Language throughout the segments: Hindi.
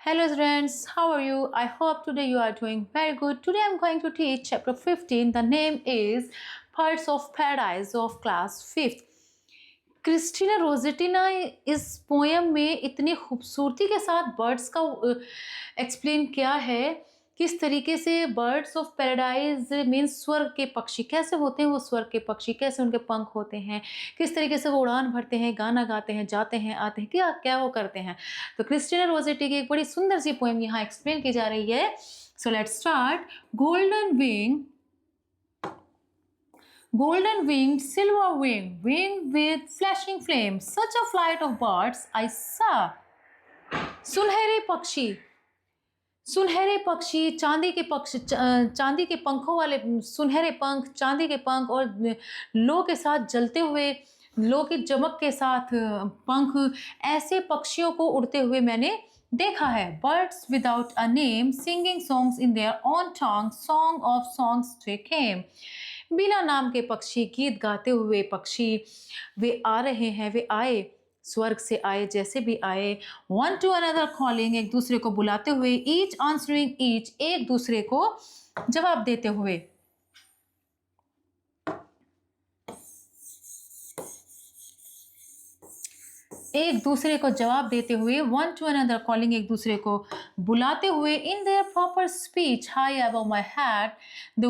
Hello students, how are you? I hope today you are doing very good. Today I am going to teach chapter 15. The name is Birds of Paradise of class 5th. Christina Rossetti ने इस पोएम में इतनी खूबसूरती के साथ बर्ड्स का एक्सप्लेन किया है। किस तरीके से बर्ड्स ऑफ पैराडाइज मीन्स स्वर्ग के पक्षी कैसे होते हैं, वो स्वर्ग के पक्षी कैसे उनके पंख होते हैं, किस तरीके से वो उड़ान भरते हैं, गाना गाते हैं, जाते हैं, आते हैं, क्या क्या वो करते हैं। तो क्रिस्टीना रोजेटी की एक बड़ी सुंदर सी पोएम यहाँ एक्सप्लेन की जा रही है। So let's start. Golden winged, silver winged, winged with flashing flames, such a flight of birds I saw. सुनहरे पक्षी, चांदी के पंखों वाले सुनहरे पंख, चांदी के पंख और लो के साथ जलते हुए, लो की चमक के साथ पंख, ऐसे पक्षियों को उड़ते हुए मैंने देखा है। Birds without a name singing songs in their own tongue, song of songs they came. बिना नाम के पक्षी, गीत गाते हुए पक्षी वे आ रहे हैं, वे आए, स्वर्ग से आए, जैसे भी आए। वन टू अनदर कॉलिंग, एक दूसरे को बुलाते हुए। ईच आंसरिंग ईच, एक दूसरे को जवाब देते हुए। एक दूसरे को जवाब देते हुए। वन टू अनदर कॉलिंग, एक दूसरे को बुलाते हुए। In their proper speech high above my head, the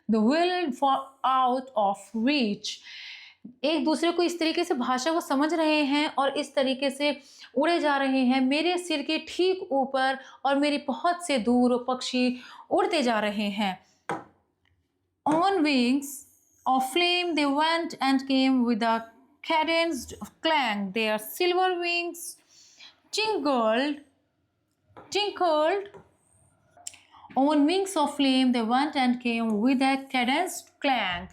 world for out of reach. एक दूसरे को इस तरीके से भाषा वो समझ रहे हैं और इस तरीके से उड़े जा रहे हैं, मेरे सिर के ठीक ऊपर और मेरी पहुंच से दूर वो पक्षी उड़ते जा रहे हैं। On wings of flame they went and came with a cadenced clang, their silver wings tinkled. On wings of flame they went and came with a cadenced clang.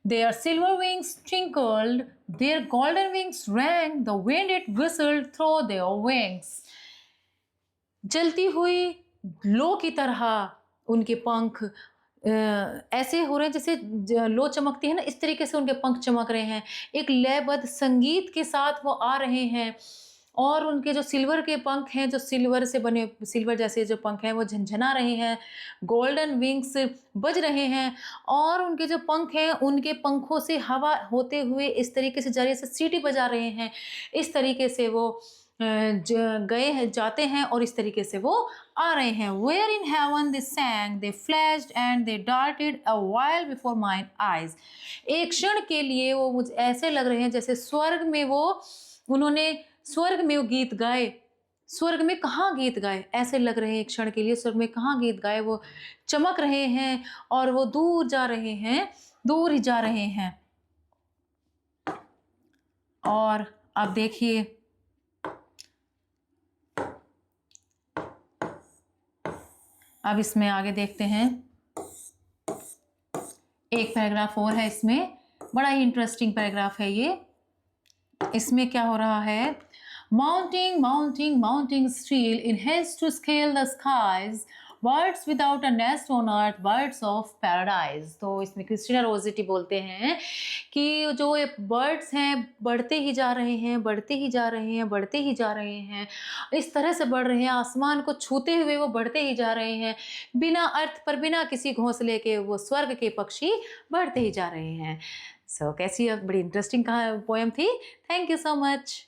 Their silver wings tinkled, their golden wings rang, the wind it whistled through their wings. जलती हुई लो की तरह उनके पंख ऐसे हो रहे हैं जैसे लो चमकती है ना, इस तरीके से उनके पंख चमक रहे हैं। एक लयबद्ध संगीत के साथ वो आ रहे हैं और उनके जो सिल्वर के पंख हैं, जो सिल्वर से बने, सिल्वर जैसे जो पंख हैं वो झनझना रहे हैं। गोल्डन विंग्स बज रहे हैं और उनके जो पंख हैं, उनके पंखों से हवा होते हुए इस तरीके से जा रही है, जैसे सीटी बजा रहे हैं। इस तरीके से वो गए हैं, जाते हैं और इस तरीके से वो आ रहे हैं। Where in heaven they sang, they flashed and they darted a while before mine eyes. एक क्षण के लिए वो मुझे ऐसे लग रहे हैं जैसे स्वर्ग में उन्होंने स्वर्ग में वो गीत गाए। स्वर्ग में कहाँ गीत गाए, ऐसे लग रहे हैं एक क्षण के लिए स्वर्ग में कहाँ गीत गाए। वो चमक रहे हैं और वो दूर जा रहे हैं, दूर ही जा रहे हैं। और अब देखिए अब इसमें आगे देखते हैं। एक पैराग्राफ और है इसमें, बड़ा ही इंटरेस्टिंग पैराग्राफ है ये। इसमें क्या हो रहा है? Mounting mounting mounting still in haste to scale the skies, birds without a nest on earth, birds of paradise. तो इसमें क्रिस्टीना रोजेटी बोलते हैं कि जो ये बर्ड्स हैं बढ़ते ही जा रहे हैं, बढ़ते ही जा रहे हैं, बढ़ते ही जा रहे हैं, इस तरह से बढ़ रहे हैं, आसमान को छूते हुए वो बढ़ते ही जा रहे हैं, बिना अर्थ पर, बिना किसी घोंसले के वो स्वर्ग के पक्षी बढ़ते ही जा रहे हैं। सो कैसी बड़ी इंटरेस्टिंग पोएम थी। Thank you so much.